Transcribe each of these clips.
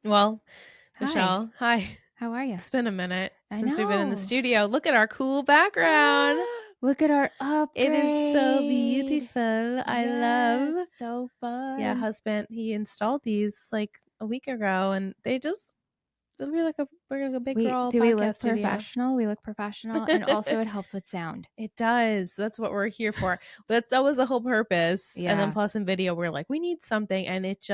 Well, Hi. Michelle, hi. How are you? It's been a minute I since we've been in the know. studio. Look at our cool background. Look at our upgrade. It is so beautiful. I love. So fun. Yeah, husband, he installed these like a week ago, and we're like a big girl do podcast we look studio. professional? We look professional, and also it helps with sound. It does. That's what we're here for. But that was the whole purpose. Yeah. And then plus in video, we're like, we need something, and it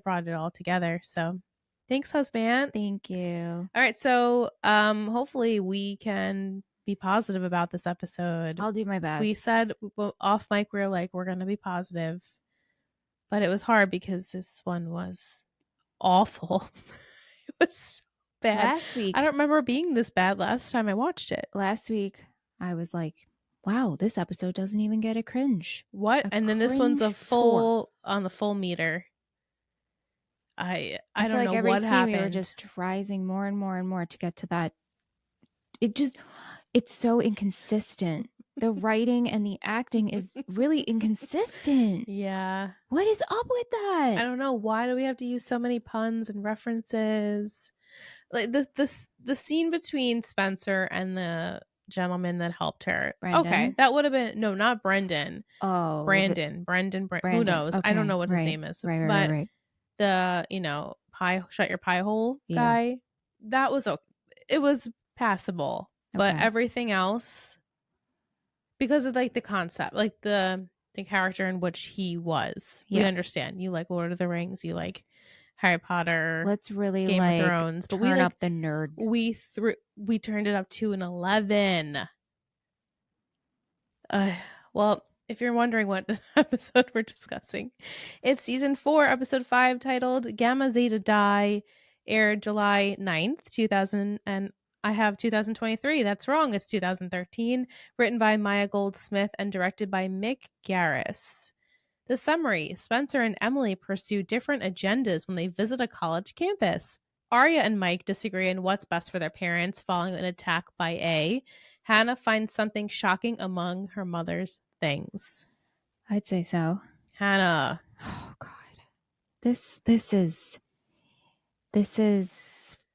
brought it all together. So, thanks, husband. Thank you. All right, so hopefully we can be positive about this episode. I'll do my best. We said off mic we were like we're going to be positive, but it was hard because this one was awful. It was so bad. Last week, I don't remember it being this bad last time I watched it. Last week, I was like, wow, this episode doesn't even get a cringe. What? And then this one's a full on the full meter. I don't feel like know every what scene happened. we were just rising more and more and more to get to that. It's so inconsistent. The writing and the acting is really inconsistent. Yeah. What is up with that? I don't know. Why do we have to use so many puns and references? Like the scene between Spencer and the gentleman that helped her. Brendan? Okay, that would have been not Brendan. Oh, Brendan. Who knows? Okay. I don't know what his right. name is. Right. But the pie shut your pie hole guy. That was okay. It was passable, but everything else, because of like the concept, like the character in which he was, we understand. You like Lord of the Rings, you like Harry Potter. Let's really Game of Thrones, but turn up the nerd. We turned it up to an 11. Well, if you're wondering what episode we're discussing, it's season 4, episode 5, titled Gamma Zeta Die, aired July 9th, 2000, and I have 2023. That's wrong. It's 2013. Written by Maya Goldsmith and directed by Mick Garris. The summary: Spencer and Emily pursue different agendas when they visit a college campus. Aria and Mike disagree on what's best for their parents following an attack by A. Hanna finds something shocking among her mother's things. I'd say so. Hanna. Oh God. This is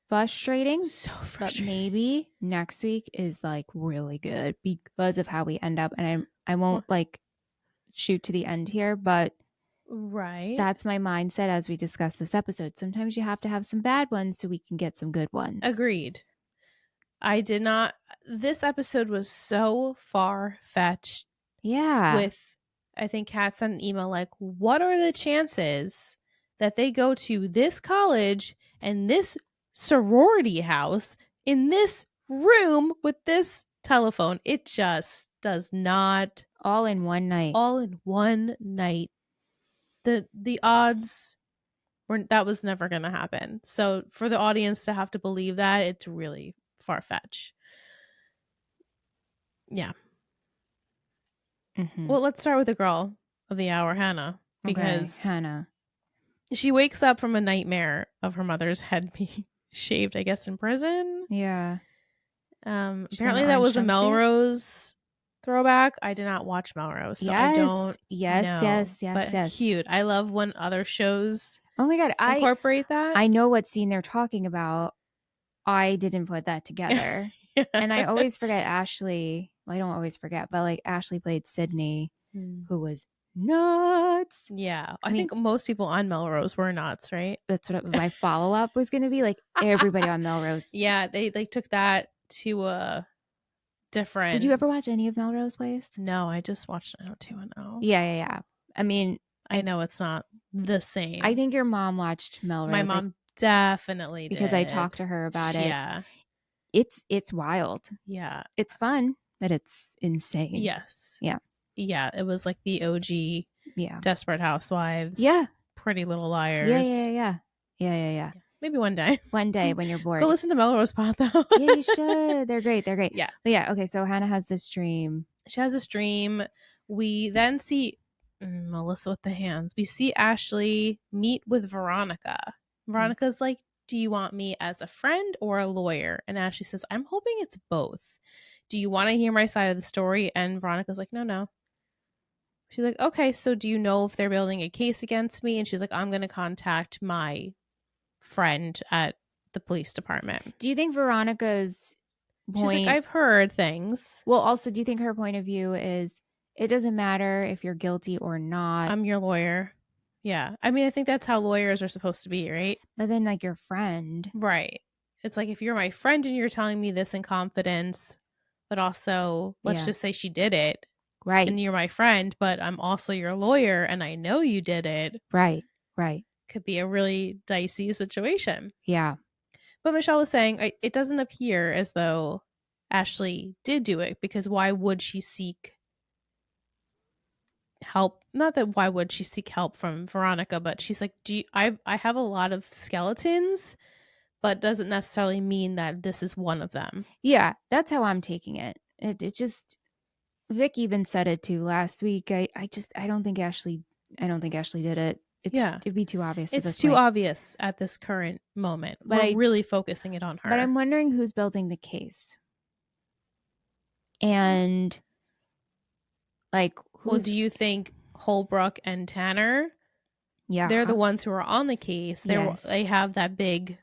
frustrating. So frustrating. But maybe next week is like really good because of how we end up. And I won't like shoot to the end here, but right, that's my mindset as we discuss this episode. Sometimes you have to have some bad ones so we can get some good ones. Agreed. This episode was so far-fetched. Yeah. With, I think Kat sent an email like, what are the chances that they go to this college and this sorority house in this room with this telephone? It just does not. All in one night. The odds were that was never going to happen. So for the audience to have to believe that, it's really far-fetched. Yeah. Mm-hmm. Well, let's start with the girl of the hour, Hanna, because Hanna. She wakes up from a nightmare of her mother's head being shaved, I guess, in prison. Yeah. Apparently that was a Melrose throwback. I did not watch Melrose, so I don't know. Yes. Cute. I love when other shows incorporate that. I know what scene they're talking about. I didn't put that together. Yeah. And I always forget Ashley. Well, I don't always forget, but like Ashley played Sydney, who was nuts. Yeah. I think most people on Melrose were nuts, right? That's what my follow-up was going to be. Like everybody on Melrose. Yeah, they took that to a different. Did you ever watch any of Melrose Place? No, I just watched 90210. Yeah. I mean, I know it's not the same. I think your mom watched Melrose. My mom definitely did. Because I talked to her about it. Yeah. It's wild. Yeah. It's fun, but it's insane. Yes. Yeah. Yeah. It was like the OG Desperate Housewives. Yeah. Pretty Little Liars. Yeah. Maybe one day. One day when you're bored. Go listen to Melrose Pod though. Yeah, you should. They're great. Yeah. But yeah. Okay. So Hanna has this dream. She has this dream. We then see Melissa with the hands. We see Ashley meet with Veronica. Veronica's like, do you want me as a friend or a lawyer? And Ashley says, I'm hoping it's both. Do you want to hear my side of the story? And Veronica's like, no. She's like, okay, so do you know if they're building a case against me? And she's like, I'm going to contact my friend at the police department. Do you think Veronica's point... She's like, I've heard things. Well, also, do you think her point of view is it doesn't matter if you're guilty or not? I'm your lawyer. Yeah. I mean, I think that's how lawyers are supposed to be, right? But then, like, your friend. Right. It's like, if you're my friend and you're telling me this in confidence, but also, let's just say she did it. Right. And you're my friend, but I'm also your lawyer and I know you did it. Right. Could be a really dicey situation. Yeah. But Michelle was saying it doesn't appear as though Ashley did do it, because why would she seek help? Not that why would she seek help from Veronica, but she's like, I have a lot of skeletons, but doesn't necessarily mean that this is one of them. Yeah, that's how I'm taking it. It just, Vic even said it too last week. I don't think Ashley did it. It'd be too obvious. It's too obvious at this current moment. But we're really focusing it on her. But I'm wondering who's building the case. And like, well, do you think Holbrook and Tanner? Yeah, they're the ones who are on the case. They have that big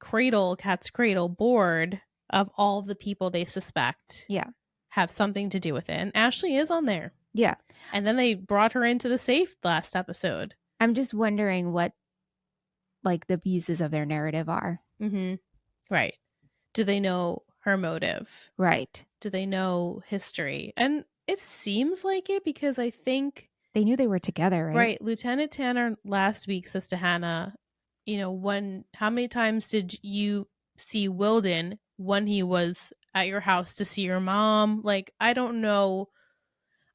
cat's cradle board of all the people they suspect. Yeah, have something to do with it. And Ashley is on there. Yeah, and then they brought her into the safe last episode. I'm just wondering what, like, the pieces of their narrative are. Mm-hmm. Right. Do they know her motive? Right. Do they know history? And it seems like it, because I think they knew they were together, right? Right. Lieutenant Tanner last week says to Hanna, how many times did you see Wilden when he was at your house to see your mom? Like, I don't know.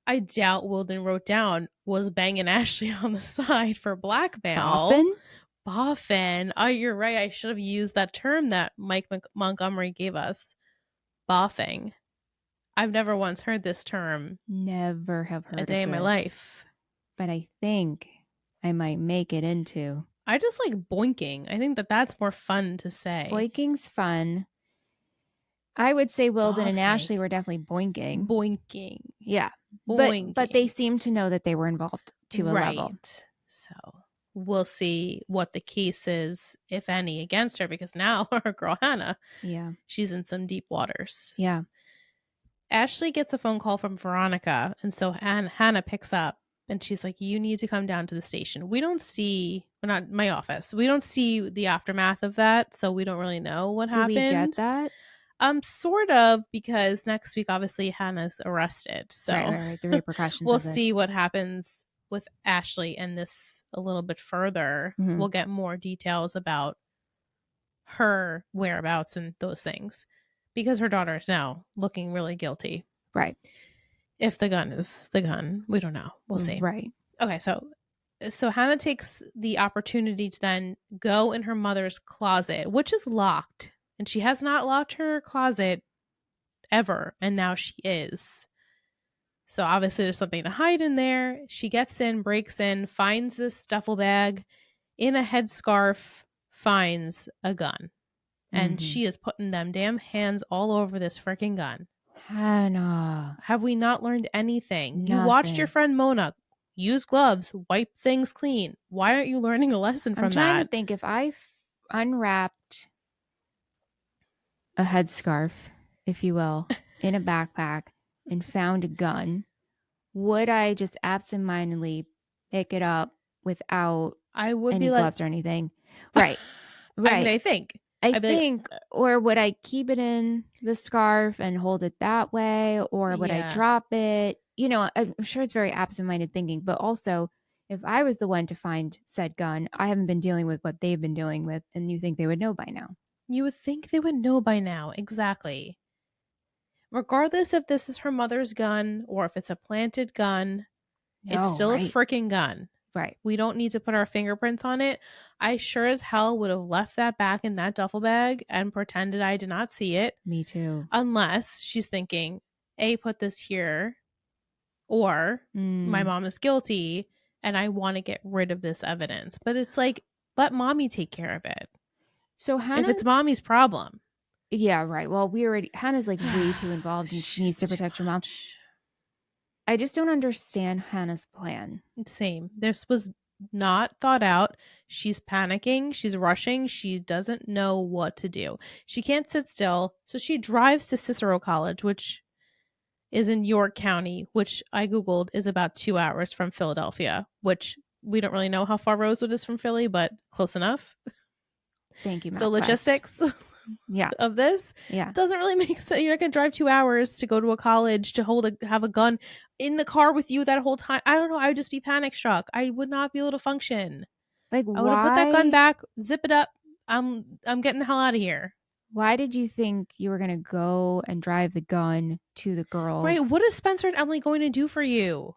I doubt Wilden wrote down was banging Ashley on the side for blackmail. Boffin. Oh, you're right. I should have used that term that Mike Montgomery gave us. Boffing. I've never once heard this term. Never have heard a day of in my this. life. But I think I might make it into. I just like boinking. I think that's more fun to say. Boinking's fun. I would say Wilden and Ashley were definitely boinking. Boinking. Yeah. Boinking. But they seem to know that they were involved to a level. So we'll see what the case is, if any, against her, because now our girl Hanna, she's in some deep waters. Yeah. Ashley gets a phone call from Veronica, and so Hanna picks up, and she's like, you need to come down to the station. We don't see, not my office, we don't see the aftermath of that, so we don't really know what happened. Do we get that? Sort of, because next week, obviously, Hannah's arrested. So right. The repercussions we'll of this. see what happens with Ashley and this a little bit further. Mm-hmm. We'll get more details about her whereabouts and those things, because her daughter is now looking really guilty. Right. If the gun is the gun, we don't know. We'll see. Right. Okay, so Hanna takes the opportunity to then go in her mother's closet, which is locked. And she has not locked her closet ever, and now she is. So obviously there's something to hide in there. She gets in, breaks in, finds this duffel bag, in a headscarf, finds a gun. And she is putting them damn hands all over this freaking gun. Hanna. Have we not learned anything? Nothing. You watched your friend Mona use gloves, wipe things clean. Why aren't you learning a lesson from that? I'm trying to think, if I unwrapped a headscarf, if you will, in a backpack and found a gun, would I just absentmindedly pick it up without any gloves or anything? Right. Right. I mean, I think, or would I keep it in the scarf and hold it that way, or would I drop it? I'm sure it's very absent-minded thinking, but also, if I was the one to find said gun, I haven't been dealing with what they've been dealing with, and you think they would know by now. You would think they would know by now. Exactly. Regardless if this is her mother's gun or if it's a planted gun, it's still a freaking gun. Right. We don't need to put our fingerprints on it. I sure as hell would have left that back in that duffel bag and pretended I did not see it. Me too. Unless she's thinking, A, put this here, or my mom is guilty and I want to get rid of this evidence. But it's like, let mommy take care of it. So Hanna, if it's mommy's problem. Yeah, right. Well, Hannah's like way too involved and she needs to protect her mom. I just don't understand Hannah's plan. Same. This was not thought out. She's panicking. She's rushing. She doesn't know what to do. She can't sit still. So she drives to Cicero College, which is in York County, which I Googled is about 2 hours from Philadelphia, which we don't really know how far Rosewood is from Philly, but close enough. Thank you, So MapQuest. logistics of this doesn't really make sense. You're not going to drive 2 hours to go to a college to have a gun in the car with you that whole time. I don't know. I would just be panic struck. I would not be able to function. Like, I would have put that gun back, zip it up. I'm getting the hell out of here. Why did you think you were going to go and drive the gun to the girls? Right. What is Spencer and Emily going to do for you?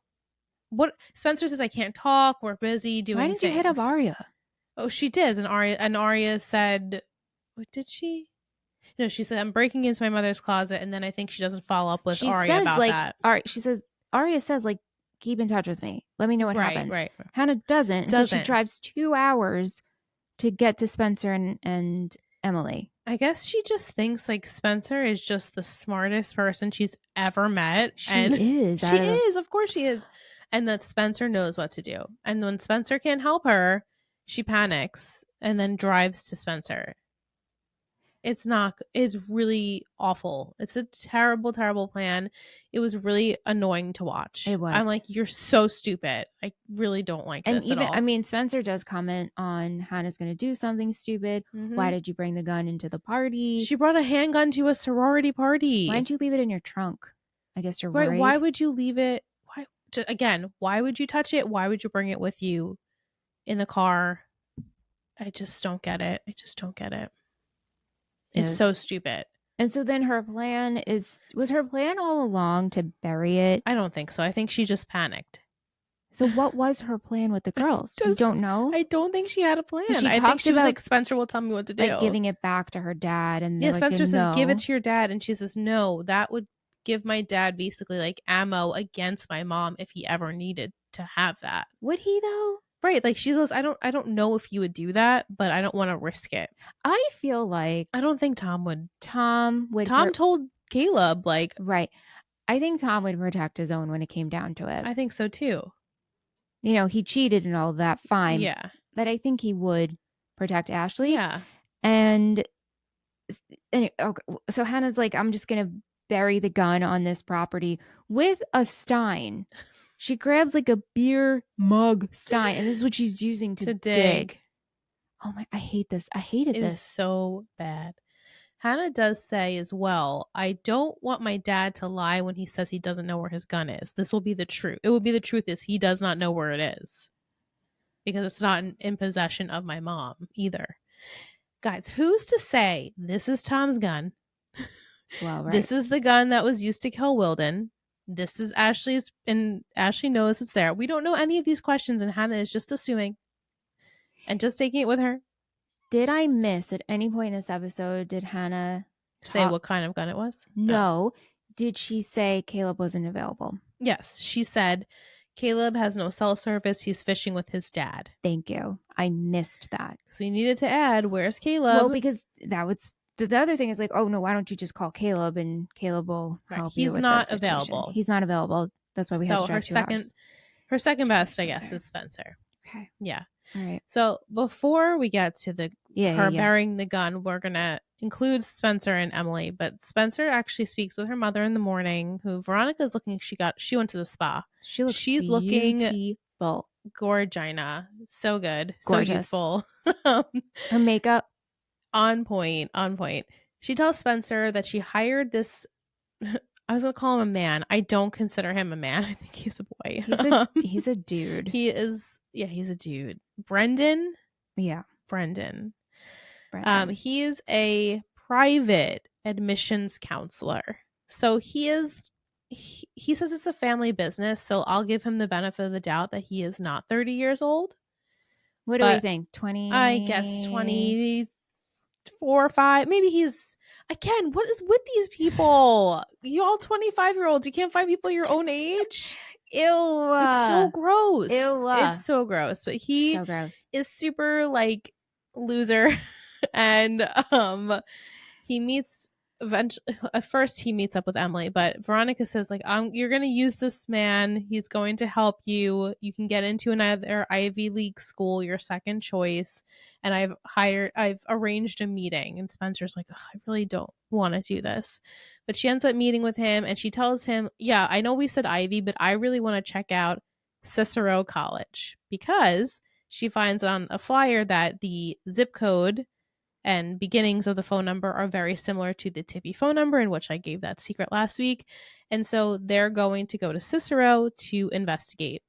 What Spencer says, I can't talk. We're busy doing Why didn't things. you hit up Aria? Oh, she did. And Aria said, what did she? No, she said, I'm breaking into my mother's closet. And then I think she doesn't follow up with Aria about that. She says, Aria says, like, keep in touch with me. Let me know what happens. Right. Hanna doesn't. So she drives 2 hours to get to Spencer and Emily. I guess she just thinks like Spencer is just the smartest person she's ever met. She is. Of course she is. And that Spencer knows what to do. And when Spencer can't help her, she panics and then drives to Spencer. It's really awful. It's a terrible, terrible plan. It was really annoying to watch. It was. I'm like, you're so stupid. I really don't like this at all. I mean, Spencer does comment on Hannah's going to do something stupid. Mm-hmm. Why did you bring the gun into the party? She brought a handgun to a sorority party. Why didn't you leave it in your trunk? I guess you're worried. Why would you leave it? Why would you touch it? Why would you bring it with you in the car? I just don't get it. It's so stupid. And so then was her plan all along to bury it? I don't think so. I think she just panicked. So what was her plan with the girls? You don't know? I don't think she had a plan. I think she was like, Spencer will tell me what to do. Like giving it back to her dad. And Spencer says, give it to your dad. And she says, no, that would give my dad basically like ammo against my mom if he ever needed to have that. Would he though? Right. Like she goes, I don't know if you would do that, but I don't want to risk it. I feel like I don't think Tom would. Tom told Caleb, like, right. I think Tom would protect his own when it came down to it. I think so too. You know, he cheated and all of that, fine. Yeah. But I think he would protect Ashley. Yeah. And okay, so Hannah's like, I'm just gonna bury the gun on this property with a stein. She grabs like a beer mug stein, and this is what she's using to dig. Oh my, I hate this. I hated this. It is so bad. Hanna does say as well, I don't want my dad to lie when he says he doesn't know where his gun is. This will be the truth. It will be the truth is he does not know where it is. Because it's not in possession of my mom either. Guys, who's to say this is Tom's gun? Well, right. This is the gun that was used to kill Wilden. This is Ashley's, and Ashley knows it's there. We don't know any of these questions, and Hanna is just assuming and just taking it with her. Did I miss at any point in this episode, did Hanna say what kind of gun it was? No. Did she say Caleb wasn't available? Yes. She said Caleb has no cell service. He's fishing with his dad. Thank you. I missed that. So we needed to add, where's Caleb? Well, because that was... The other thing is like, oh no, why don't you just call Caleb and Caleb will help you with this situation. He's not available. He's not available. That's why we have to drive 2 hours. Her second best, I guess, is Spencer. Okay. Yeah. All right. So before we get to burying the gun, we're gonna include Spencer and Emily. But Spencer actually speaks with her mother in the morning, who Veronica's looking. She went to the spa. She's beautiful. Looking gorgina. So good. Gorgeous. So youthful. Her makeup. On point. She tells Spencer that she hired this. I was gonna call him a man. I don't consider him a man. I think he's a boy. He's a dude. He is. Yeah, he's a dude. Brendan. Yeah, Brendan. He is a private admissions counselor. So he says it's a family business. So I'll give him the benefit of the doubt that he is not 30 years old. What do we think? 20? I guess 20. 4 or 5, maybe he's again. What is with these people? You all 25-year-olds. You can't find people your own age. Ew! It's so gross. Ew! It's so gross. But he is super like loser, and he meets eventually, at first he meets up with Emily, but Veronica says like, you're going to use this man. He's going to help you. You can get into another Ivy League school, your second choice. And I've arranged a meeting. And Spencer's like, I really don't want to do this. But she ends up meeting with him and she tells him, yeah, I know we said Ivy, but I really want to check out Cicero College, because she finds on a flyer that the zip code and beginnings of the phone number are very similar to the Tippy phone number, in which I gave that secret last week. And so they're going to go to Cicero to investigate.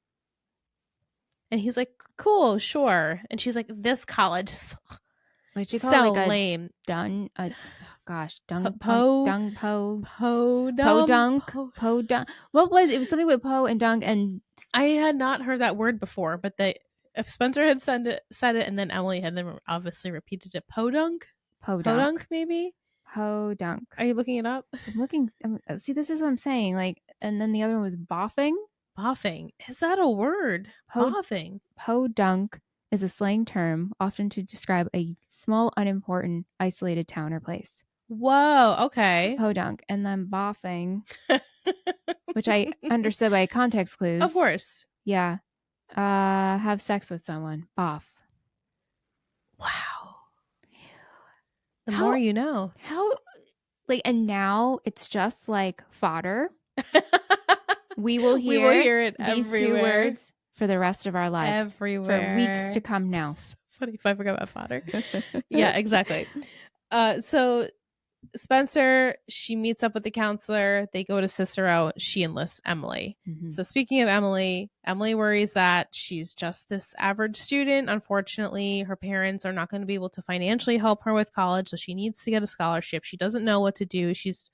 And he's like, cool, sure. And she's like, this college is What you call so it, like lame. Dung Podunk. What was it? It was something with Po and Dung, and I had not heard that word before, but if Spencer had said it, and then Emily had then obviously repeated it. Podunk, maybe. Podunk. Are you looking it up? I'm looking. See, this is what I'm saying. Like, and then the other one was boffing. Boffing, is that a word? Boffing. Podunk is a slang term often to describe a small, unimportant, isolated town or place. Whoa, okay. Podunk. And then boffing, which I understood by context clues. Of course. Yeah. Have sex with someone. Boff. Wow. The more you know. How, like, and now it's just like fodder. We will hear it these everywhere. 2 words for the rest of our lives. Everywhere. For weeks to come now. It's funny if I forgot about fodder. Yeah, exactly. So Spencer, she meets up with the counselor. They go to Cicero. She enlists Emily. Mm-hmm. So speaking of Emily worries that she's just this average student. Unfortunately, her parents are not going to be able to financially help her with college, so she needs to get a scholarship. She doesn't know what to do. She's,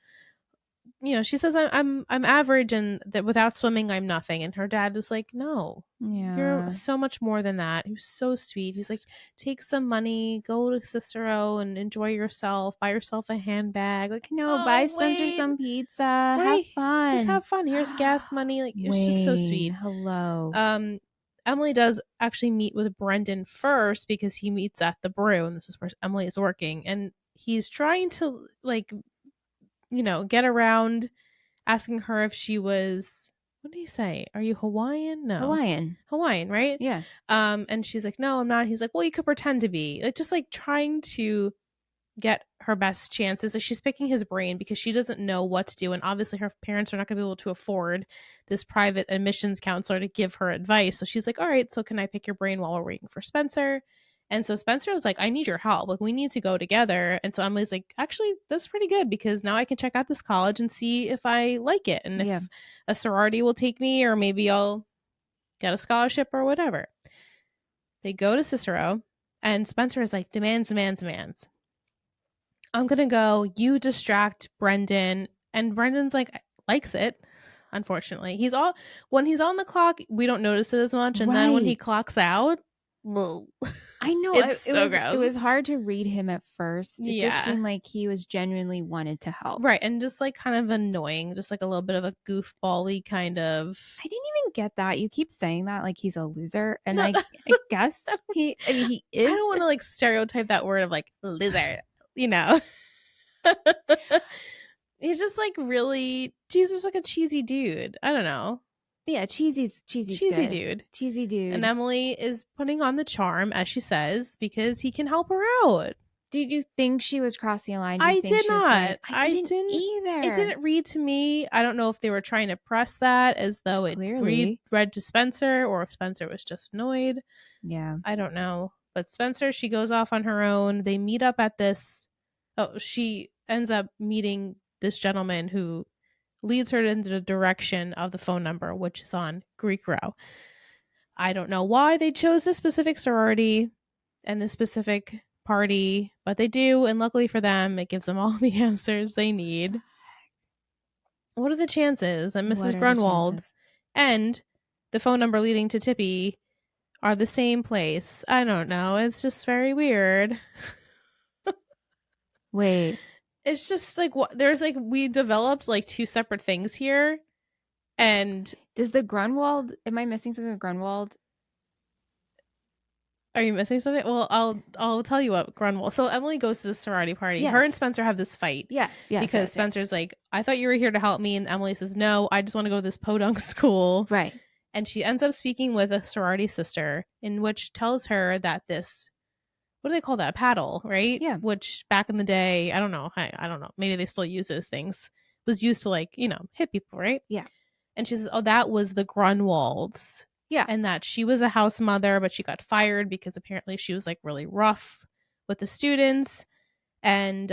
she says, I'm average, and that without swimming, I'm nothing. And her dad was like, no, you're so much more than that. He was so sweet. He's like, take some money, go to Cicero and enjoy yourself. Buy yourself a handbag. Like, no, buy Spencer some pizza. Right? Have fun. Just have fun. Here's gas money. Like, it's just so sweet. Hello. Emily does actually meet with Brendan first because he meets at the brew, and this is where Emily is working, and he's trying to get around asking her if she was, what did he say? Are you Hawaiian? No. Hawaiian, right? Yeah. And she's like, no, I'm not. He's like, well, you could pretend to be. Like, just like trying to get her best chances. Like, she's picking his brain because she doesn't know what to do. And obviously her parents are not going to be able to afford this private admissions counselor to give her advice. So she's like, all right, so can I pick your brain while we're waiting for Spencer? And so Spencer was like, I need your help. Like, we need to go together. And so Emily's like, actually, that's pretty good because now I can check out this college and see if I like it. And if a sorority will take me, or maybe I'll get a scholarship or whatever. They go to Cicero, and Spencer is like, demands. I'm going to go. You distract Brendan. And Brendan's like, likes it. Unfortunately, when he's on the clock, we don't notice it as much. And then when he clocks out, well, I know it's so gross. It was hard to read him at first. It just seemed like he was genuinely wanted to help. Right. And just like kind of annoying, just like a little bit of a goofball-y kind of. I didn't even get that. You keep saying that like he's a loser. And I guess he is. I don't want to like stereotype that word of like loser, He's just like really, Jesus, like a cheesy dude. I don't know. Yeah, cheesy dude. Cheesy dude. And Emily is putting on the charm, as she says, because he can help her out. Did you think she was crossing a line? I did not. I didn't either. It didn't read to me. I don't know if they were trying to press that as though it read to Spencer, or if Spencer was just annoyed. Yeah. I don't know. But Spencer, she goes off on her own. They meet up at this. Oh, she ends up meeting this gentleman who leads her into the direction of the phone number, which is on Greek Row. I don't know why they chose this specific sorority and this specific party, but they do, and luckily for them, it gives them all the answers they need. What are the chances that Mrs. Grunwald and the phone number leading to Tippy are the same place? I don't know. It's just very weird. Wait. It's just like, there's like, we developed like 2 separate things here. And does the Grunwald, am I missing something with Grunwald? Are you missing something? Well, I'll tell you what Grunwald. So Emily goes to the sorority party. Yes. Her and Spencer have this fight. Yes. Because Spencer's like, I thought you were here to help me, and Emily says, no, I just want to go to this podunk school. Right. And she ends up speaking with a sorority sister, in which tells her that this, what do they call that? A paddle, right? Yeah. Which back in the day, I don't know. I don't know. Maybe they still use those things. Was used to like, hit people, right? Yeah. And she says, oh, that was the Grunwalds. Yeah. And that she was a house mother, but she got fired because apparently she was like really rough with the students. And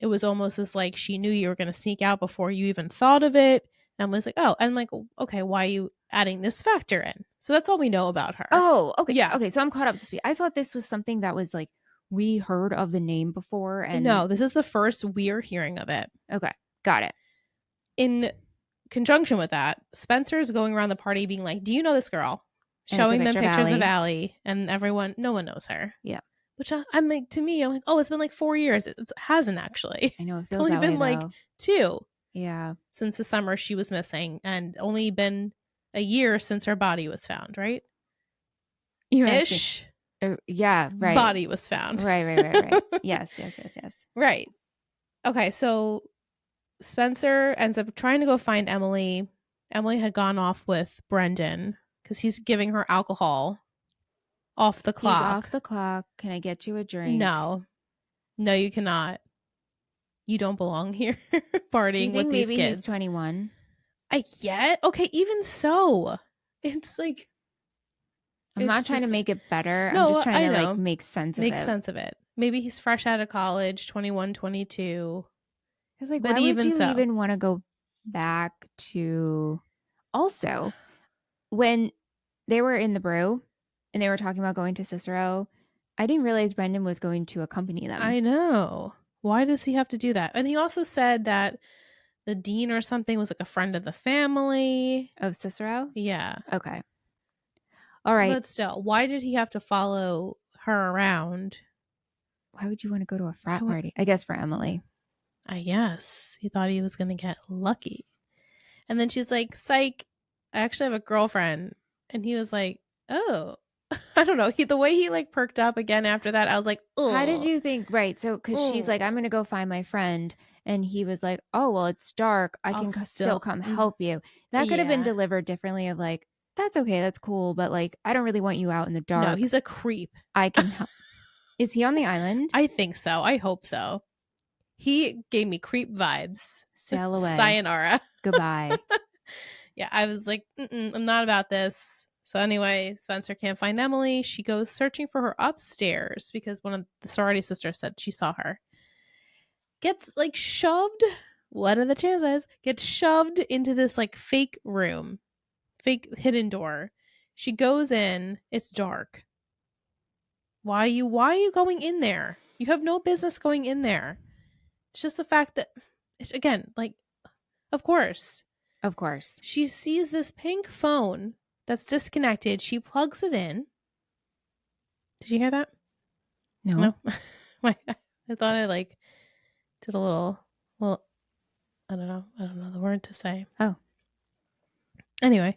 it was almost as like she knew you were going to sneak out before you even thought of it. And I was like, oh, and I'm like, okay, why are you adding this factor in? So that's all we know about her. Oh, okay. Yeah. Okay, so I'm caught up to speed. I thought this was something that was like we heard of the name before. And no, this is the first we're hearing of it. Okay, got it. In conjunction with that, Spencer's going around the party being like, do you know this girl? Showing them pictures of Allie, and everyone, no one knows her. Yeah. Which I'm like, to me, I'm like, oh, it's been like 4 years. It hasn't actually. I know it It's feels only that been way, like though. 2. Yeah. Since the summer she was missing, and only been a year since her body was found, right? Ish. Yeah, right. Body was found. Right. Yes. Right. Okay, so Spencer ends up trying to go find Emily. Emily had gone off with Brendan because he's giving her alcohol off the clock. He's off the clock. Can I get you a drink? No, you cannot. You don't belong here partying with these kids. Maybe he's 21? I get. Okay, even so. It's like, I'm not trying to make it better. No, I'm just trying to know. like make sense of it. Maybe he's fresh out of college, 21, 22. It's like, why would you even want to go back to... Also, when they were in the brew and they were talking about going to Cicero, I didn't realize Brendan was going to accompany them. I know. Why does he have to do that? And he also said that the dean or something was like a friend of the family. Of Cicero? Yeah. Okay. All right. But still, why did he have to follow her around? Why would you want to go to a frat party? I guess for Emily. I guess. He thought he was going to get lucky. And then she's like, psych, I actually have a girlfriend. And he was like, oh. I don't know. The way he like perked up again after that, I was like, ugh. How did you think? Right. So, because she's like, I'm going to go find my friend. And he was like, oh, well, it's dark. I can still come help you. That could have been delivered differently of like, that's okay. That's cool. But like, I don't really want you out in the dark. No, he's a creep. I can help. Is he on the island? I think so. I hope so. He gave me creep vibes. Sail away. Sayonara. Goodbye. Yeah, I was like, I'm not about this. So anyway, Spencer can't find Emily. She goes searching for her upstairs because one of the sorority sisters said she saw her. Gets like shoved. What are the chances? Gets shoved into this like fake room, fake hidden door. She goes in. It's dark. Why are you going in there? You have no business going in there. It's just the fact that it's, again, like, of course. She sees this pink phone that's disconnected. She plugs it in. Did you hear that? No. I thought I like did a little I don't know the word to say. Oh. Anyway,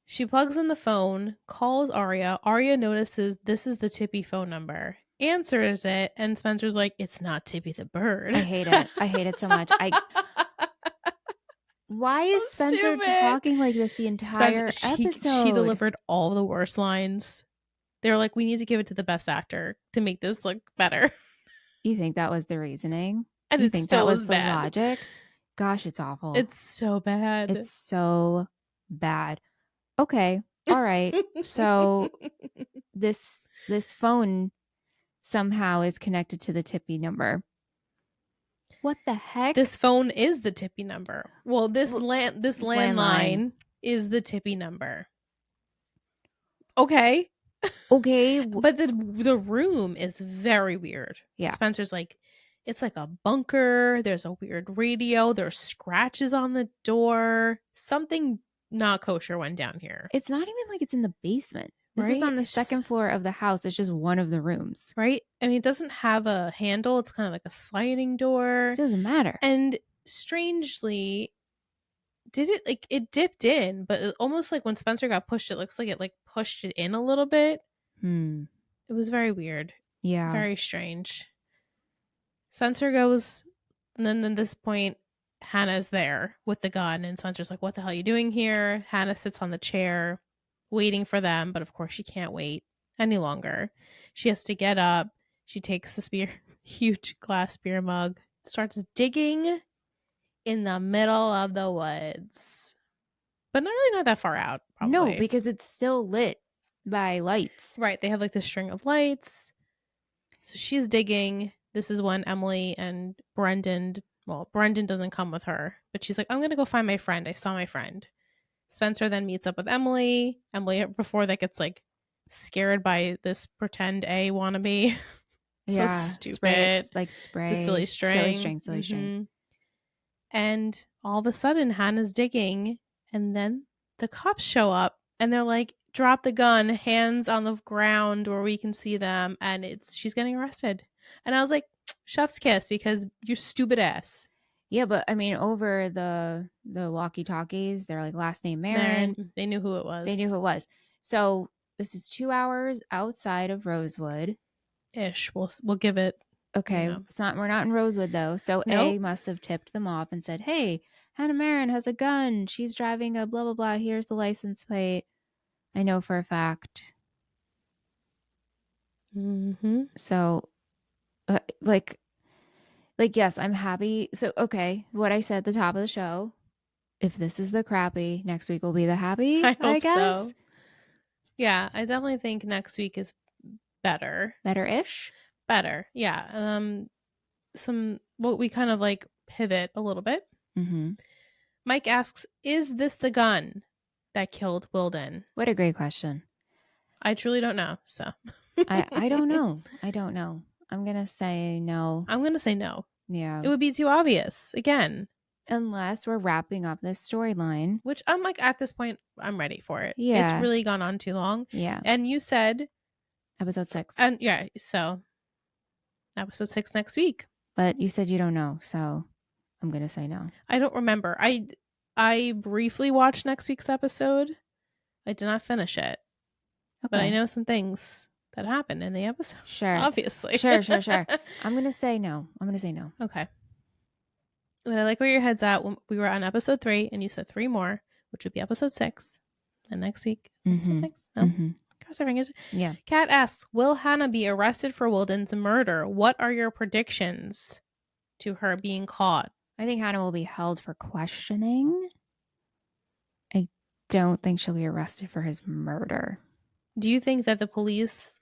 she plugs in the phone, calls Aria. Aria notices this is the Tippy phone number, answers it, and Spencer's like, it's not Tippy the bird. I hate it. I hate it so much. Why is Spencer talking like this the entire episode? She delivered all the worst lines. They were like, we need to give it to the best actor to make this look better. You think that was the reasoning? And you it think still that was is the bad. Logic? Gosh, it's awful. It's so bad. It's so bad. Okay. All right. So this phone somehow is connected to the Tippy number. What the heck? This phone is the Tippy number. Well, this landline is the Tippy number. Okay. But the room is very weird. Yeah. Spencer's like, it's like a bunker. There's a weird radio. There's scratches on the door. Something not kosher went down here. It's not even like it's in the basement. This is on the second floor of the house. It's just one of the rooms. Right? I mean, it doesn't have a handle. It's kind of like a sliding door. It doesn't matter. And strangely, it dipped in, but almost like when Spencer got pushed, it looks like it like pushed it in a little bit. It was very weird. Yeah. Very strange. Spencer goes, and then at this point, Hannah's there with the gun, and Spencer's like, what the hell are you doing here? Hanna sits on the chair, waiting for them, but of course she can't wait any longer. She has to get up. She takes the huge glass beer mug, starts digging in the middle of the woods. But not that far out, probably. No, because it's still lit by lights. Right, they have like this string of lights. So she's digging. This is when Emily and Brendan doesn't come with her, but she's like, I'm going to go find my friend. I saw my friend. Spencer then meets up with Emily. Emily, before that, gets like scared by this pretend A wannabe. So stupid. Spray. The silly string. Silly string. And all of a sudden, Hannah's digging, and then the cops show up, and they're like, drop the gun, hands on the ground where we can see them, and she's getting arrested. And I was like, chef's kiss, because you're stupid ass. Yeah, but I mean, over the walkie-talkies, they're like, last name Marin. They knew who it was. So this is 2 hours outside of Rosewood. Ish. We'll give it. Okay, it's not. We're not in Rosewood though. So Nope. A must have tipped them off and said, "Hey, Hannah Marin has a gun. She's driving a blah blah blah. Here's the license plate. I know for a fact." Mm-hmm. So, like, yes, I'm happy. So, okay, what I said at the top of the show. If this is the crappy, next week will be the happy. I guess. So. Yeah, I definitely think next week is better. Better-ish. Better, yeah. We kind of like pivot a little bit. Mm-hmm. Mike asks, "Is this the gun that killed Wilden?" What a great question. I truly don't know. So I don't know. I don't know. I'm gonna say no. I'm gonna say no. Yeah, it would be too obvious again. Unless we're wrapping up this storyline, which I'm like, at this point, I'm ready for it. Yeah, it's really gone on too long. Yeah, and you said episode 6, and yeah, so episode 6 next week. But you said you don't know, so I'm gonna say no. I don't remember. I briefly watched next week's episode. I did not finish it, but I know some things that happened in the episode. Sure, obviously. Sure. I'm gonna say no. Okay. But I like where your head's at. When we were on episode 3, and you said 3 more, which would be episode 6. And next week, episode 6. No. Cross our fingers. Yeah. Kat asks, will Hanna be arrested for Wilden's murder? What are your predictions to her being caught? I think Hanna will be held for questioning. I don't think she'll be arrested for his murder. Do you think that the police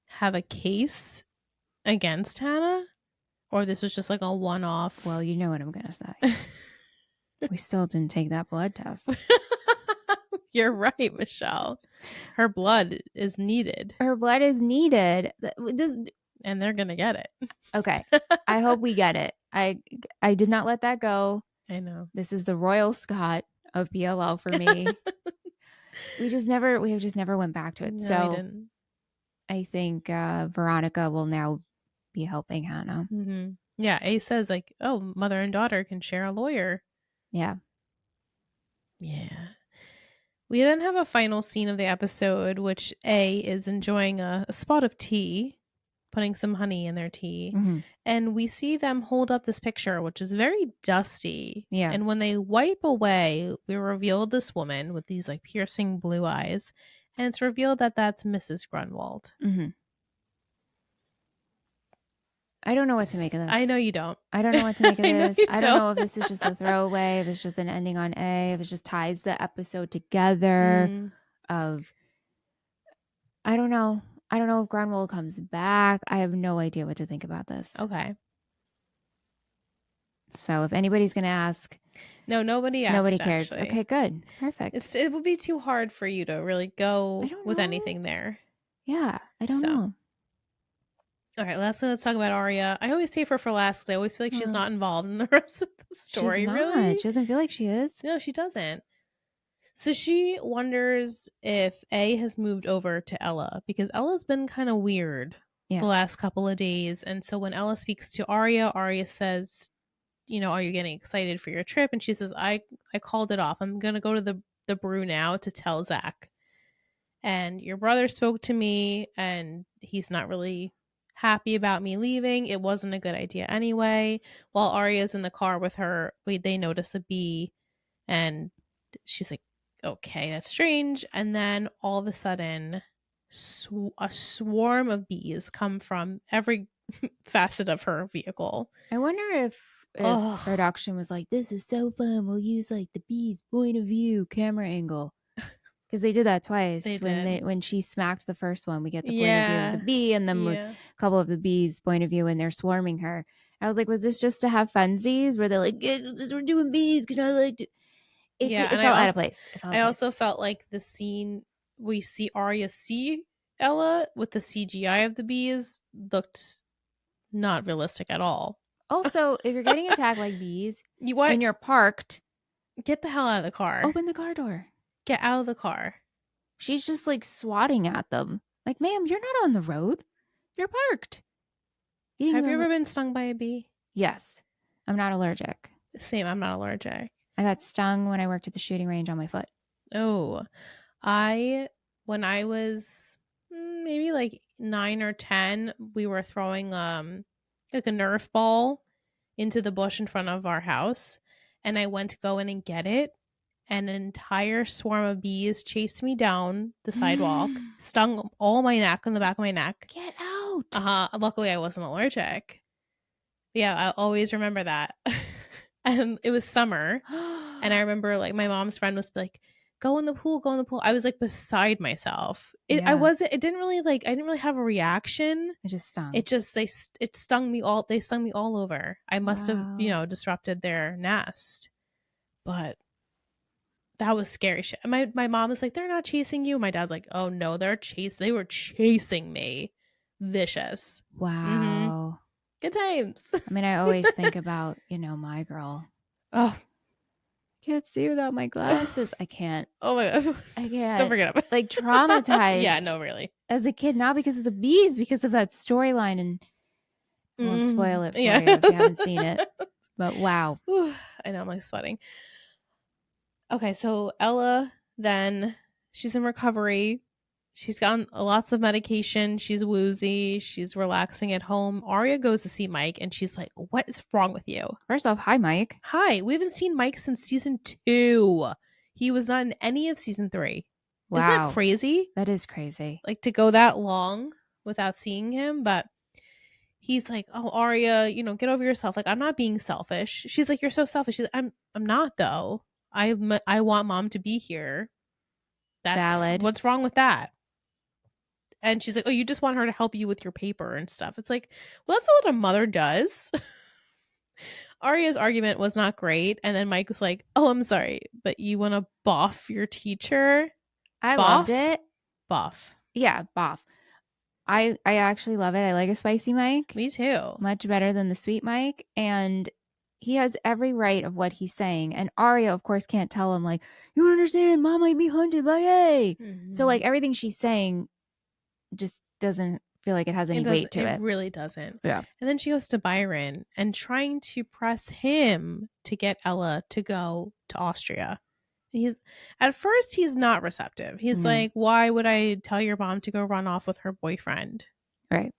have a case against Hanna? Or this was just like a one-off? Well, you know what I'm going to say. We still didn't take that blood test. You're right, Michelle. Her blood is needed. And they're going to get it. Okay. I hope we get it. I did not let that go. I know. This is the Royal Scott of PLL for me. we just never went back to it. No, so I didn't. I think Veronica will now be helping Hanna. Mm-hmm. Yeah, A says like, oh, mother and daughter can share a lawyer. Yeah. We then have a final scene of the episode, which A is enjoying a spot of tea, putting some honey in their tea. Mm-hmm. And we see them hold up this picture, which is very dusty. Yeah. And when they wipe away, we revealed this woman with these like piercing blue eyes. And it's revealed that that's Mrs. Grunwald. Mm-hmm. I don't know what to make of this. I know you don't. I don't know what to make of this. I don't know if this is just a throwaway, if it's just an ending on A, if it just ties the episode together of... I don't know. I don't know if Grunwald comes back. I have no idea what to think about this. Okay. So if anybody's going to ask... No, nobody asked. Nobody cares. Actually. Okay, good. Perfect. It would be too hard for you to really go with anything there. Yeah, I don't know. All right, lastly, let's talk about Aria. I always save her for last because I always feel like she's not involved in the rest of the story. She's not. Really, she doesn't feel like she is. No, she doesn't. So she wonders if A has moved over to Ella because Ella's been kind of weird the last couple of days. And so when Ella speaks to Aria, Aria says, you know, are you getting excited for your trip? And she says, I called it off. I'm going to go to the brew now to tell Zach. and your brother spoke to me, and he's not really happy about me leaving. It wasn't a good idea anyway. While Aria's in the car with her, they notice a bee, and she's like, okay, that's strange. And then all of a sudden, a swarm of bees come from every facet of her vehicle. I wonder if production was like, this is so fun, we'll use like the bee's point of view camera angle, because they did that twice. When she smacked the first one, we get the point of view of the bee, and then a couple of the bees' point of view when they're swarming her. I was like, was this just to have funsies where they're like, yeah, we're doing bees, can I like do? It felt out of place. I also felt like the scene we see Aria see Ella with the CGI of the bees looked not realistic at all. Also, if you're getting attacked like bees and you're parked, get the hell out of the car. Open the car door. Get out of the car. She's just like swatting at them. Like, ma'am, you're not on the road. You're parked. Have you ever been stung by a bee? Yes. I'm not allergic. Same, I'm not allergic. I got stung when I worked at the shooting range on my foot. Oh, when I was maybe like 9 or 10, we were throwing like a Nerf ball into the bush in front of our house, and I went to go in and get it, and an entire swarm of bees chased me down the sidewalk, stung all my neck and the back of my neck. Get out. Luckily I wasn't allergic. Yeah, I'll always remember that. And it was summer, and I remember like my mom's friend was like, go in the pool. I was like beside myself. I didn't really have a reaction. It just stung. It stung me all. They stung me all over. I must have, disrupted their nest. But that was scary shit. My mom was like, they're not chasing you. My dad's like, oh no, they were chasing me. Vicious. Wow. Mm-hmm. Good times. I mean, I always think about, my girl. Oh, can't see without my glasses. I can't. Oh my god. I can't. Don't forget about it. Like traumatized. Yeah, no, really. As a kid, not because of the bees, because of that storyline, and I won't spoil it for you if you haven't seen it. But wow. I know, I'm like sweating. Okay, so Ella, then she's in recovery. She's gotten lots of medication. She's woozy. She's relaxing at home. Aria goes to see Mike, and she's like, what is wrong with you? First off, hi, Mike. Hi. We haven't seen Mike since season 2. He was not in any of season 3. Wow. Isn't that crazy? That is crazy. Like, to go that long without seeing him. But he's like, oh, Aria, get over yourself. Like, I'm not being selfish. She's like, you're so selfish. She's like, I'm not, though. I want mom to be here. That's valid. What's wrong with that? And she's like, oh, you just want her to help you with your paper and stuff. It's like, well, that's not what a mother does. Aria's argument was not great. And then Mike was like, oh, I'm sorry, but you want to boff your teacher? I loved it. Boff. Yeah, boff. I actually love it. I like a spicy Mike. Me too. Much better than the sweet Mike. And he has every right of what he's saying. And Aria, of course, can't tell him, like, you don't understand, mom might be hunted by A. Mm-hmm. So, like, everything she's saying just doesn't feel like it has any weight to it. It really doesn't. Yeah. And then she goes to Byron and trying to press him to get Ella to go to Austria. At first he's not receptive. He's like, why would I tell your mom to go run off with her boyfriend? Right.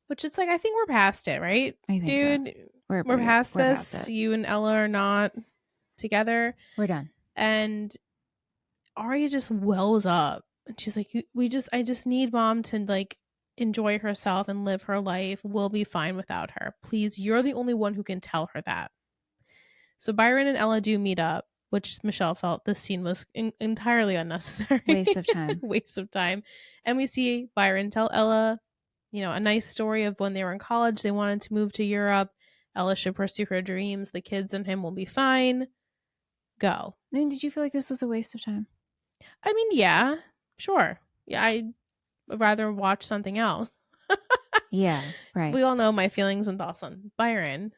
Which it's like, I think we're past it, right? I think dude, so. We're past this. Past you and Ella are not together. We're done. And Aria just wells up. And she's like, I just need mom to like enjoy herself and live her life. We'll be fine without her. Please, you're the only one who can tell her that. So Byron and Ella do meet up, which Michelle felt this scene was entirely unnecessary. Waste of time. Waste of time. And we see Byron tell Ella, a nice story of when they were in college. They wanted to move to Europe. Ella should pursue her dreams. The kids and him will be fine. Go. I mean, did you feel like this was a waste of time? I mean, yeah. Sure. Yeah, I'd rather watch something else. Yeah, right. We all know my feelings and thoughts on Byron.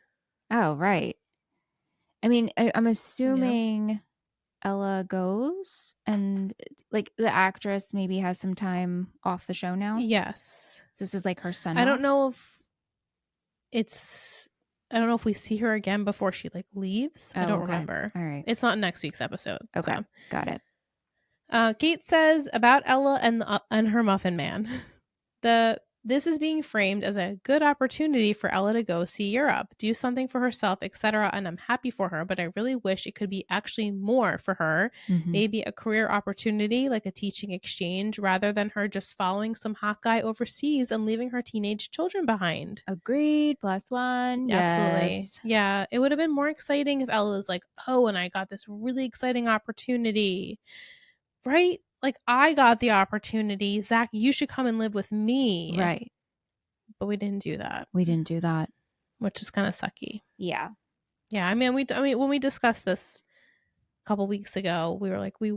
Oh, right. I mean, I'm assuming Ella goes and like the actress maybe has some time off the show now. Yes. So this is like her son. I don't know if we see her again before she like leaves. I don't remember. All right. It's not next week's episode. Okay. So. Got it. Kate says about Ella and her muffin man. This is being framed as a good opportunity for Ella to go see Europe, do something for herself, etc. And I'm happy for her, but I really wish it could be actually more for her. Mhm. Maybe a career opportunity like a teaching exchange rather than her just following some hot guy overseas and leaving her teenage children behind. Agreed. +1. Absolutely. Yes. Yeah. It would have been more exciting if Ella was like, oh, and I got this really exciting opportunity. Right? Like, I got the opportunity. Zach, you should come and live with me. Right. But we didn't do that. We didn't do that. Which is kind of sucky. Yeah. Yeah. I mean, when we discussed this a couple weeks ago, we were like, we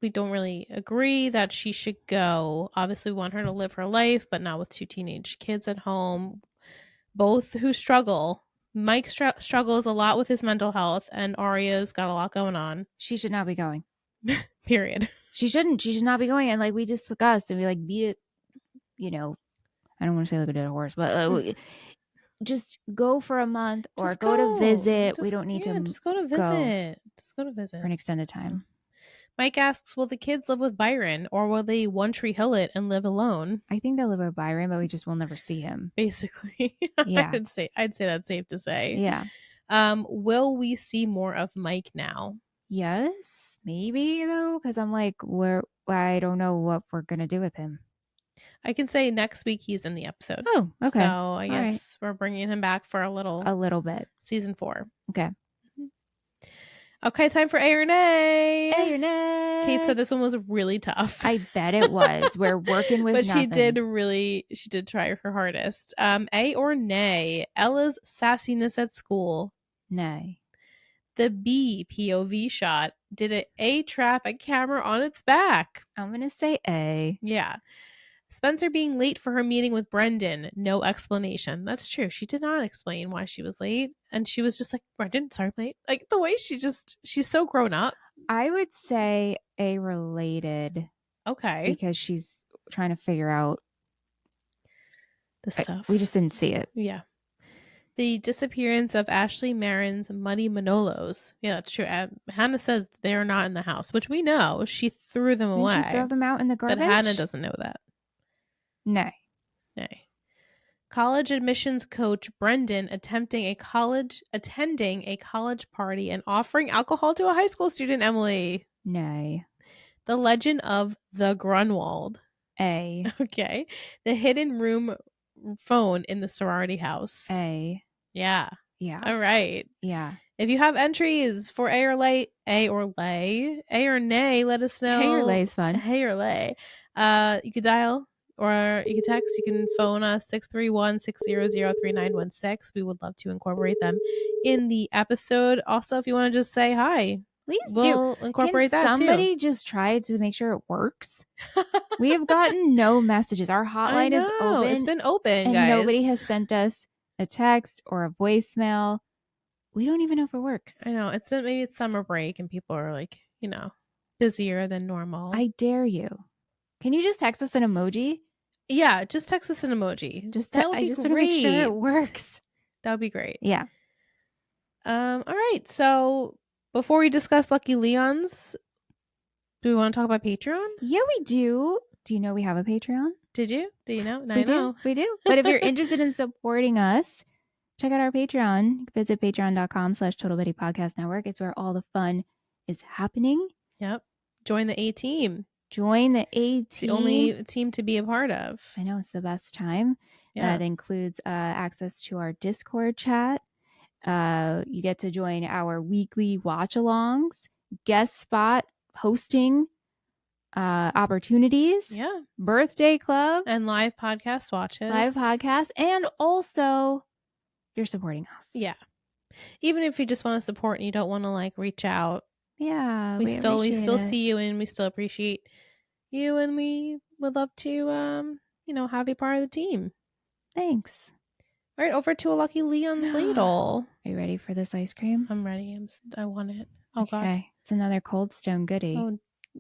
don't really agree that she should go. Obviously, we want her to live her life, but not with 2 teenage kids at home, both who struggle. Mike struggles a lot with his mental health, and Aria's got a lot going on. She should not be going. Period. She shouldn't. She should not be going. And like we discussed, and we like beat it. You know, I don't want to say like a dead horse, but just go for a month or Just go to visit. Just, we don't need to just go to visit. Just go to visit for an extended time. Mike asks, will the kids live with Byron or will they One Tree Hill it and live alone? I think they'll live with Byron, but we just will never see him. Basically. Yeah. I'd say that's safe to say. Yeah. Will we see more of Mike now? Yes, maybe though, because I'm like, I don't know what we're gonna do with him. I can say next week he's in the episode. Oh, okay. So I guess we're bringing him back for a little bit. Season 4. Okay. Okay, time for A or Nay. A or Nay. Kate said this one was really tough. I bet it was. We're working with but nothing. she did try her hardest. A or Nay. Ella's sassiness at school. Nay. The B POV shot. Did A trap a camera on its back? I'm going to say A. Yeah. Spencer being late for her meeting with Brendan. No explanation. That's true. She did not explain why she was late. And she was just like, Brendan, sorry, late. Like the way she's so grown up. I would say A related. Okay. Because she's trying to figure out the stuff. We just didn't see it. Yeah. The disappearance of Ashley Marin's muddy Manolos. Yeah, that's true. Hanna says they're not in the house, which we know. She threw them away. Didn't she throw them out in the garbage? But Hanna doesn't know that. Nay. College admissions coach Brendan attending a college party and offering alcohol to a high school student, Emily. Nay. The legend of the Grunwald. A. Okay. The hidden room phone in the sorority house. A. Yeah. All right. Yeah. If you have entries for A or Lay, A or Nay, let us know. A or Lay is fun. A or Lay. You could dial or you can text. You can phone us 631-600-3916. We would love to incorporate them in the episode. Also, if you want to just say hi, we'll incorporate that too. Somebody just try to make sure it works. We have gotten no messages. Our hotline is open. It's been open, and guys. Nobody has sent us a text or a voicemail. We don't even know if it works. I know. Maybe it's summer break and people are like, busier than normal. I dare you. Can you just text us an emoji? Yeah, just text us an emoji. I just want to make sure it works. That would be great. Yeah. All right. So before we discuss Lucky Leons, do we want to talk about Patreon? Yeah, we do. Do you know we have a Patreon? Did you? Do you know? I know. We do. But if you're interested in supporting us, check out our Patreon. Visit patreon.com/TotalBettyPodcast Network. It's where all the fun is happening. Yep. Join the A-team. Join the A-team. It's the only team to be a part of. I know. It's the best time. Yeah. That includes access to our Discord chat. You get to join our weekly watch-alongs, guest spot hosting opportunities. Yeah. Birthday club. And live podcast watches. And also you're supporting us. Yeah. Even if you just want to support and you don't want to reach out. Yeah. We still see you and we still appreciate you and we would love to have you part of the team. Thanks. All right, over to a Lucky Leon's ladle. Are you ready for this ice cream? I'm ready. I want it. Oh God. Okay. It's another Cold Stone goodie. Oh,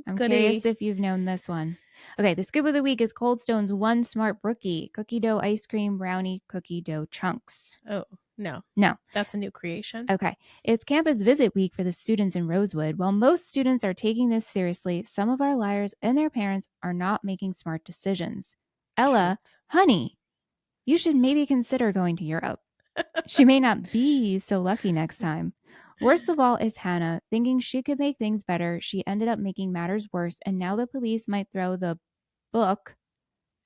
I'm curious if you've known this one. Okay, the scoop of the week is Cold Stone's One Smart Brookie, cookie dough ice cream brownie cookie dough chunks. Oh, No. No. That's a new creation. Okay. It's campus visit week for the students in Rosewood. While most students are taking this seriously, some of our liars and their parents are not making smart decisions. Ella, Truth. honey, you should maybe consider going to Europe. She may not be so lucky next time. Worst of all is Hanna. Thinking she could make things better, she ended up making matters worse, and now the police might throw the book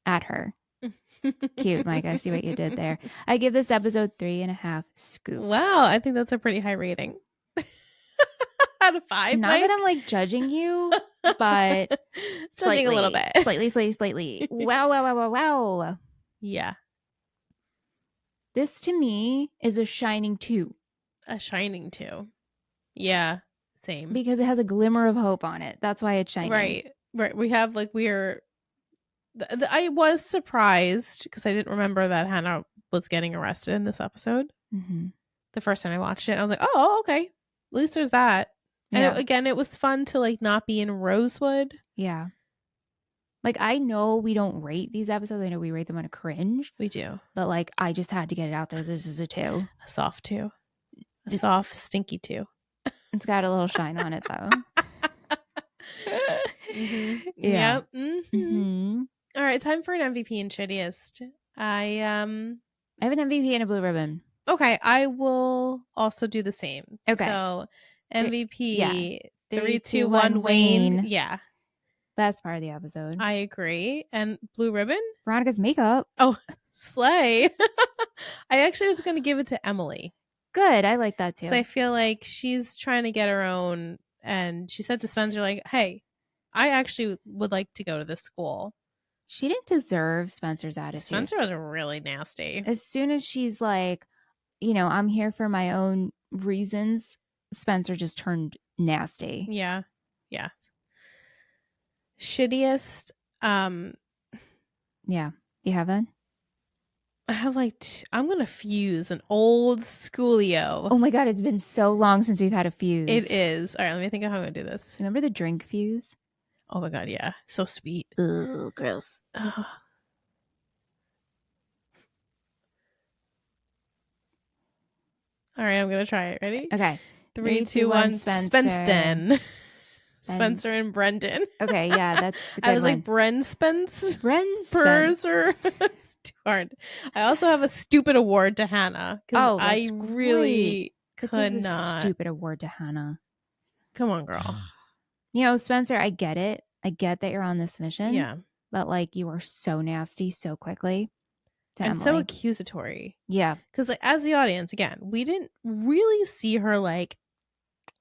at her. Cute, Mike. I see what you did there. I give this episode 3.5 scoops. Wow, I think that's a pretty high rating. Out of 5. Not Mike? that I'm like judging you, but judging a little bit. Slightly. Wow. Yeah. This to me is a shining 2. A shining 2. Yeah. Same. Because it has a glimmer of hope on it. That's why it's shining. Right. We have like I was surprised because I didn't remember that Hanna was getting arrested in this episode. Mm-hmm. The first time I watched it, I was like, oh, okay. At least there's that. Yeah. And again, it was fun to like not be in Rosewood. Yeah. Like, I know we don't rate these episodes. I know we rate them on a cringe. We do. But like, I just had to get it out there. This is a 2. A soft 2. A soft, stinky 2. It's got a little shine on it though. Mm-hmm. Yeah. Yep. Mm-hmm. Mm-hmm. All right, time for an MVP and shittiest. I have an MVP and a blue ribbon. Okay, I will also do the same. Okay. So MVP, Yeah. 3, 2, 1, Wayne. Yeah. Best part of the episode. I agree. And blue ribbon? Veronica's makeup. Oh, slay. I actually was going to give it to Emily. Good. I like that too. So I feel like she's trying to get her own. And she said to Spencer, like, hey, I actually would like to go to this school. She didn't deserve Spencer's attitude. Spencer was really nasty. As soon as she's like, I'm here for my own reasons, Spencer just turned nasty. Yeah. Shittiest. Yeah. You have one? I have I'm gonna fuse an old Schoolio. Oh my god, it's been so long since we've had a fuse. It is. All right, let me think of how I'm gonna do this. Remember the drink fuse? Oh my god, yeah. So sweet. Ugh, gross. Ugh. All right, I'm gonna try it. Ready? Okay. 3, 2, 1. Spencer. Spencer and Brendan. Okay, yeah, that's a good I was one. like Bren Spence. Bren Spurs Spence. or it's too hard. I also have a stupid award to Hanna because I really could not. Stupid award to Hanna. Come on, girl. Spencer, I get it. I get that you're on this mission. Yeah, but like you were so nasty so quickly. To and so Emily. accusatory. Yeah, because like as the audience, again, we didn't really see her like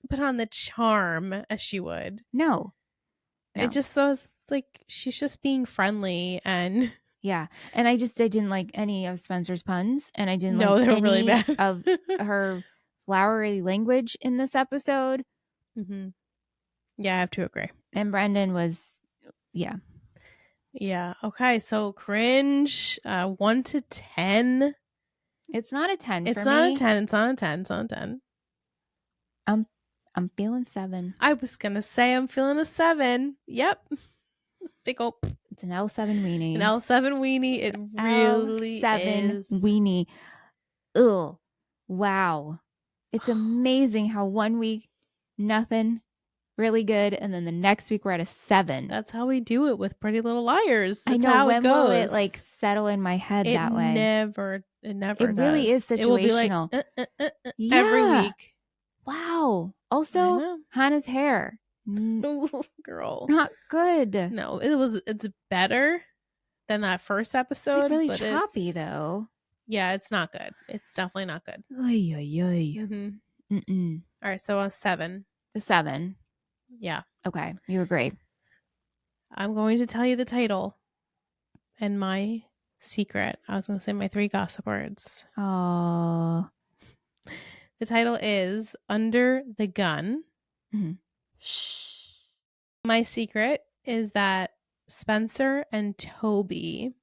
put on the charm as she would. No. It just was like she's just being friendly and yeah. And I didn't like any of Spencer's puns, and I didn't like they were any really bad. of her flowery language in this episode. Mm-hmm. Yeah, I have to agree. And Brendan was, yeah. Okay, so cringe, 1 to 10. It's not a 10. It's for not me. a 10. It's not a 10. It's not a 10. I'm feeling 7. I was gonna say I'm feeling a 7. Yep. Big old. It's an L7 weenie. An L7 weenie. It really L7 is. weenie. Ugh. Wow. It's amazing how 1 week, nothing, really good, and then the next week we're at a 7. That's how we do it with Pretty Little Liars. That's I know. how When it goes. will it like settle in my head that way? It never It really does. is It will be like Yeah. every week. Wow. I Also, know. Hannah's hair. Girl. Not good. No, it's better than that first episode. It's like really but choppy though. Yeah, it's not good. It's definitely not good. Ay, ay, ay. Mm-hmm. All right, so a 7. A 7. Yeah. Okay, you agree. I'm going to tell you the title and my secret. I was going to say my 3 gossip words. Oh. The title is Under the Gun. Mm-hmm. Shh. My secret is that Spencer and Toby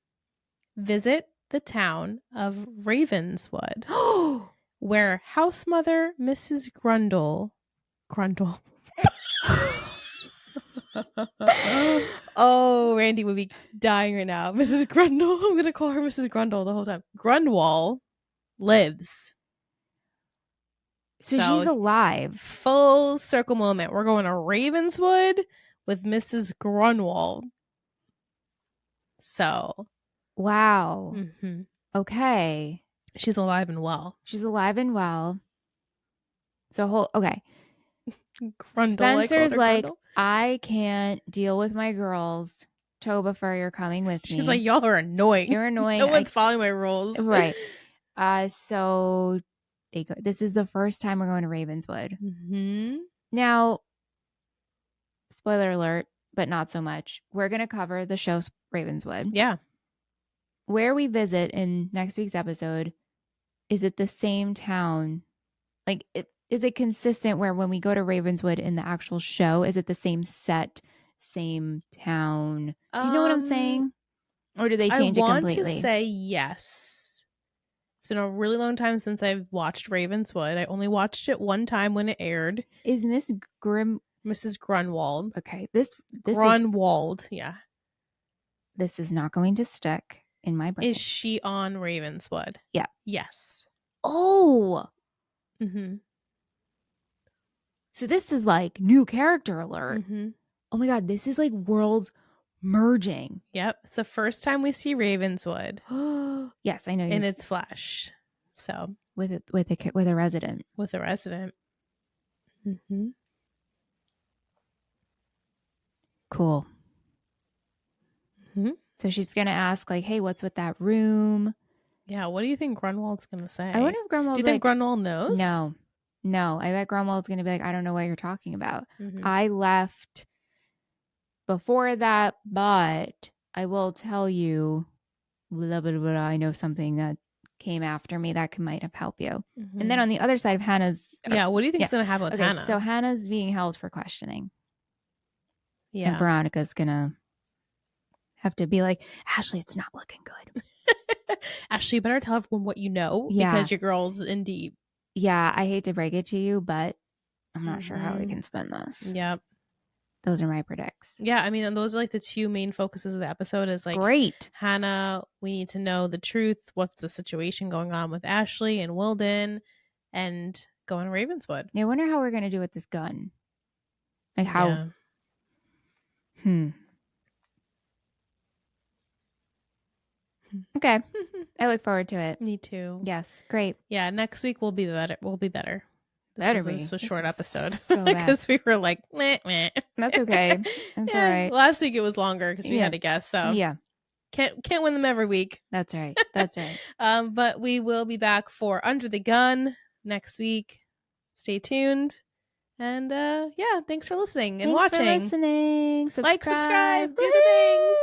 visit the town of Ravenswood, where house mother Mrs. Grundle. Oh, Randy would be dying right now. Mrs. Grundle. I'm going to call her Mrs. Grundle the whole time. Grundwall lives. So she's alive. Full circle moment. We're going to Ravenswood with Mrs. Grunwald. So. Wow. Mm-hmm. Okay. She's alive and well. She's alive and well. So okay. Grundle, Spencer's like, I can't deal with my girls. Toba, you're coming with me. She's like, y'all are annoying. You're annoying. No one's following my rules. Right. So they go. This is the first time we're going to Ravenswood. Mm-hmm. Now, spoiler alert, but not so much. We're going to cover the show Ravenswood. Yeah. Where we visit in next week's episode, is it the same town? Like, is it consistent where when we go to Ravenswood in the actual show, is it the same set, same town? Do you know what I'm saying? Or do they change it completely? I want to say yes. It's been a really long time since I've watched Ravenswood. I only watched it one time when it aired. Is Mrs. Grunwald. Okay. This Grunwald, yeah. This is not going to stick in my brain. Is she on Ravenswood? Yeah. Yes. Oh. Mm-hmm. So this is like new character alert. Mm-hmm. Oh my God, this is like worlds merging. Yep. It's the first time we see Ravenswood. Yes, I know. In its flesh. So with a resident. With a resident. Mm-hmm. Cool. Mm-hmm. So she's gonna ask, like, hey, what's with that room? Yeah, what do you think Grunwald's gonna say? I wonder if Grunwald's Do you think Grunwald knows? No. I bet Grunwald's gonna be like, I don't know what you're talking about. Mm-hmm. I left before that, but I will tell you, blah, blah, blah, I know something that came after me that might have helped you. Mm-hmm. And then on the other side of Hannah's... Yeah, what do you think is going to happen with Hanna? So Hannah's being held for questioning. Yeah. And Veronica's going to have to be like, Ashley, it's not looking good. Ashley, you better tell everyone what you know because your girl's in deep. Yeah, I hate to break it to you, but I'm not sure how we can spin this. Yep. Those are my predicts. Yeah, I mean, and those are like the two main focuses of the episode is like, great. Hanna, we need to know the truth. What's the situation going on with Ashley and Wilden and going to Ravenswood. I wonder how we're going to do with this gun. Like how... Yeah. Okay. I look forward to it. Me too. Yes. Great. Yeah. Next week we'll be better. This is a short episode so because we were like, meh, meh. That's okay. That's all right. Last week it was longer because we had to guess. So yeah, can't win them every week. That's right. That's right. But we will be back for Under the Gun next week. Stay tuned. And thanks for listening and watching. Thanks for listening. Like, subscribe, do the things.